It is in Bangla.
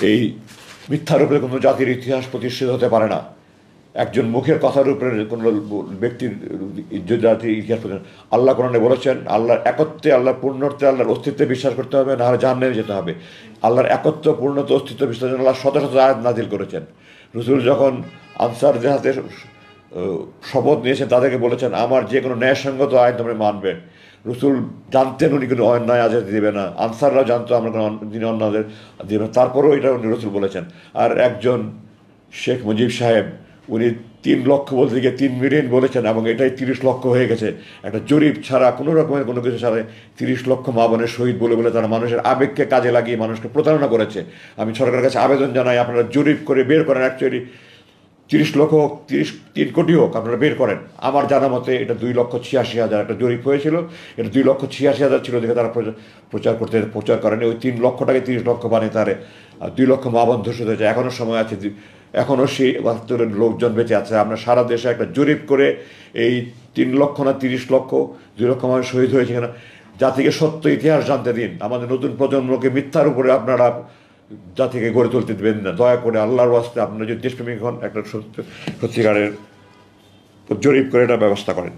এই মিথ্যার উপরে কোনো জাতির ইতিহাস প্রতিষ্ঠিত হতে পারে না। একজন মুখের কথার উপরে কোনো ব্যক্তির জাতির ইতিহাস আল্লাহ কোরআনে বলেছেন আল্লাহর একত্বে, আল্লাহর পূর্ণত্বে, আল্লাহর অস্তিত্বে বিশ্বাস করতে হবে, না হলে জাহান্নামে যেতে হবে। আল্লাহর একত্ব, পূর্ণত্ব, অস্তিত্ব বিশ্বাসের জন্য আল্লাহ শত শত আয়াত নাজিল করেছেন। রসুল যখন আনসার জাহাতে শপথ নিয়েছেন তাদেরকে বলেছেন আমার যে কোনো ন্যায়সঙ্গত আইন তোমরা মানবে। রসুল জানতেন উনি কোনো অন্যায় আজাদি দেবে না, আনসাররাও জানতো আমরা কোনো তিনি অন্যায় দেবে না, তারপরেও এটা উনি রসুল বলেছেন। আর একজন শেখ মুজিব সাহেব উনি 3 লক্ষ বলতে গিয়ে 3 মিলিয়ন বলেছেন এবং এটাই 30 লক্ষ হয়ে গেছে। একটা জরিপ ছাড়া কোনো রকমের কোনো কিছু ছাড়া 30 লক্ষ মা বোনের শহীদ বলে বলে তারা মানুষের আবেগকে কাজে লাগিয়ে মানুষকে প্রতারণা করেছে। আমি সরকারের কাছে আবেদন জানাই আপনারা জরিপ করে বের করেন, অ্যাকচুয়ালি 30 লক্ষ হোক 3 কোটি হোক আপনারা বের করেন। আমার জানা মতে এটা 2,86,000 একটা জরিপ হয়েছিল, এটা 2,86,000 ছিল দেখে তারা প্রচার করেনি। ওই 3 লক্ষটাকে 30 লক্ষ বানিয়ে তারে 2 লক্ষ মা বোন ধর্ষিত হয়েছে। এখনও সময় আছে, এখনও সেই 72 লোকজন বেঁচে আছে। আমরা সারা দেশে একটা জরিপ করে এই 3 লক্ষ না 30 লক্ষ 2 লক্ষ মানুষ শহীদ হয়েছে কিনা জাতিকে সত্য ইতিহাস জানতে দিন। আমাদের নতুন প্রজন্মকে মিথ্যার উপরে আপনারা জাতিকে গড়ে তুলতে দেবেন না, দয়া করে আল্লাহর ওয়াস্তে। আপনারা যদি দেশপ্রেমিক হন একটা সত্যিকারের জরিপ করে এটা ব্যবস্থা করেন।